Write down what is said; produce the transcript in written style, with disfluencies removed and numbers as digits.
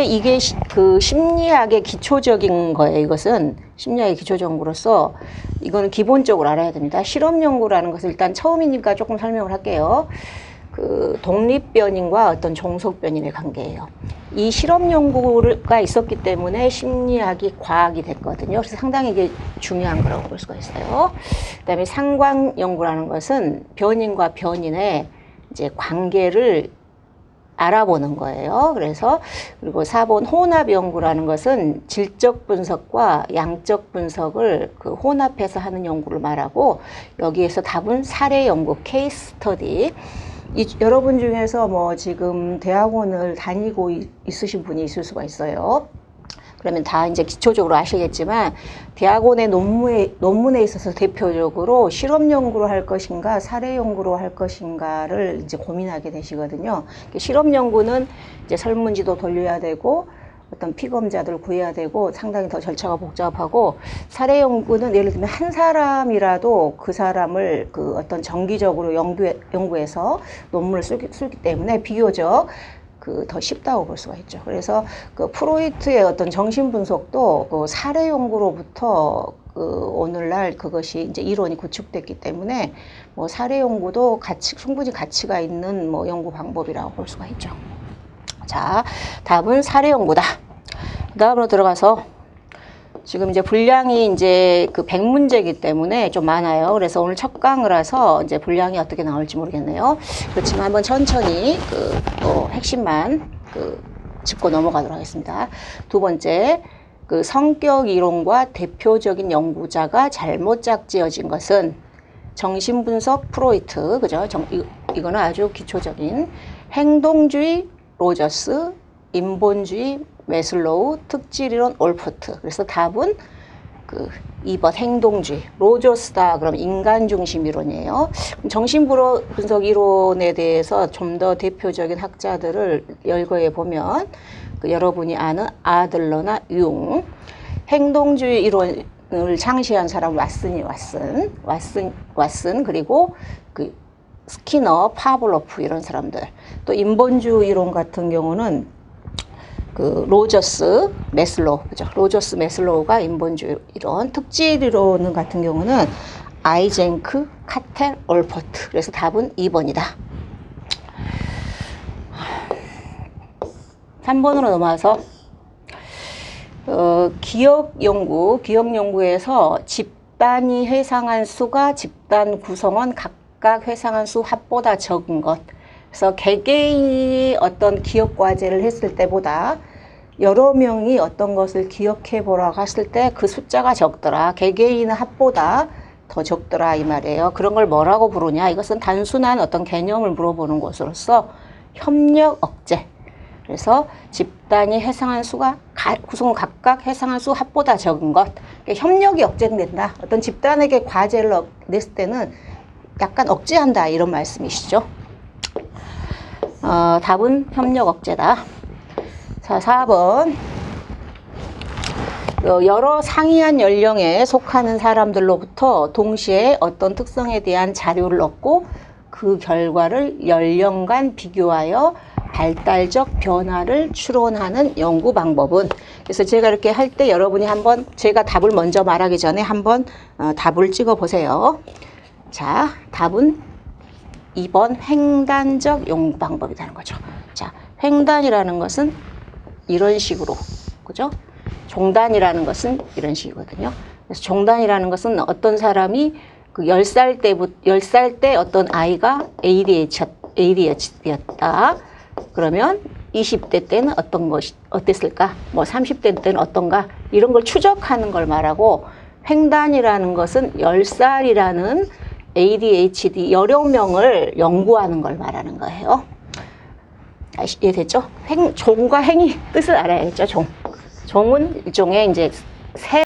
이게 그 심리학의 기초적인 거예요. 이것은 심리학의 기초 연구로서 이거는 기본적으로 알아야 됩니다. 실험 연구라는 것을 일단 처음이니까 조금 설명을 할게요. 그 독립변인과 어떤 종속변인의 관계예요. 이 실험 연구가 있었기 때문에 심리학이 과학이 됐거든요. 그래서 상당히 이게 중요한 거라고 볼 수가 있어요. 그다음에 상관 연구라는 것은 변인과 변인의 이제 관계를 알아보는 거예요. 그래서 그리고 4번 혼합 연구라는 것은 질적 분석과 양적 분석을 그 혼합해서 하는 연구를 말하고, 여기에서 답은 사례 연구, 케이스 스터디. 여러분 중에서 뭐 지금 대학원을 다니고 있으신 분이 있을 수가 있어요. 그러면 다 이제 기초적으로 아시겠지만 대학원의 논문에 있어서 대표적으로 실험 연구로 할 것인가 사례 연구로 할 것인가를 이제 고민하게 되시거든요. 실험 연구는 이제 설문지도 돌려야 되고 어떤 피검자들 구해야 되고 상당히 더 절차가 복잡하고, 사례 연구는 예를 들면 한 사람이라도 그 사람을 그 어떤 정기적으로 연구해서 논문을 쓰기 때문에 비교적 더 쉽다고 볼 수가 있죠. 그래서 그 프로이트의 어떤 정신 분석도 그 사례 연구로부터 오늘날 그것이 이제 이론이 구축됐기 때문에 뭐 사례 연구도 충분히 가치가 있는 뭐 연구 방법이라고 볼 수가 있죠. 자, 답은 사례 연구다. 그 다음으로 들어가서 지금 이제 분량이 이제 그 100문제이기 때문에 좀 많아요. 그래서 오늘 첫 강의라서 이제 분량이 어떻게 나올지 모르겠네요. 그렇지만 한번 천천히 핵심만 짚고 넘어가도록 하겠습니다. 두 번째, 그 성격 이론과 대표적인 연구자가 잘못 짝지어진 것은 정신분석 프로이트, 그죠? 이거는 아주 기초적인 행동주의 로저스, 인본주의 메슬로우, 특질이론 올포트. 그래서 답은 그 2번 행동주의 로저스다. 그럼 인간중심 이론이에요. 정신분석 이론에 대해서 좀 더 대표적인 학자들을 열거해 보면 여러분이 아는 아들러나 융, 행동주의 이론을 창시한 사람 왓슨, 그리고 그 스키너, 파블로프 이런 사람들. 또 인본주의 이론 같은 경우는 그 로저스, 메슬로우, 그죠? 로저스, 메슬로우가 인본주의 이론, 특질 이론 같은 경우는 아이젠크, 카텔, 올포트. 그래서 답은 2번이다. 3번으로 넘어와서 기억 연구에서 집단이 회상한 수가 집단 구성원 각각 회상한 수 합보다 적은 것. 그래서 개개인이 어떤 기억 과제를 했을 때보다 여러 명이 어떤 것을 기억해 보라고 했을 때 그 숫자가 적더라. 개개인의 합보다 더 적더라 이 말이에요. 그런 걸 뭐라고 부르냐? 이것은 단순한 어떤 개념을 물어보는 것으로서 협력 억제. 그래서 집단이 회상한 수가 구성원 각각 회상한 수 합보다 적은 것. 그러니까 협력이 억제된다. 어떤 집단에게 과제를 냈을 때는 약간 억제한다 이런 말씀이시죠. 답은 협력 억제다. 자, 4번. 여러 상이한 연령에 속하는 사람들로부터 동시에 어떤 특성에 대한 자료를 얻고 그 결과를 연령간 비교하여 발달적 변화를 추론하는 연구 방법은. 그래서 제가 이렇게 할 때 여러분이 한번 제가 답을 먼저 말하기 전에 한번 답을 찍어 보세요. 자, 답은 2번 횡단적 연구 방법이라는 거죠. 자, 횡단이라는 것은 이런 식으로, 그죠? 종단이라는 것은 이런 식이거든요. 그래서 종단이라는 것은 어떤 사람이 그 10살 때 어떤 아이가 ADHD였다. 그러면 20대 때는 어떤 것이 어땠을까? 뭐 30대 때는 어떤가? 이런 걸 추적하는 걸 말하고, 횡단이라는 것은 10살이라는 ADHD 여러 명을 연구하는 걸 말하는 거예요. 이해됐죠? 종과 행이 뜻을 알아야겠죠. 종은 일종의 이제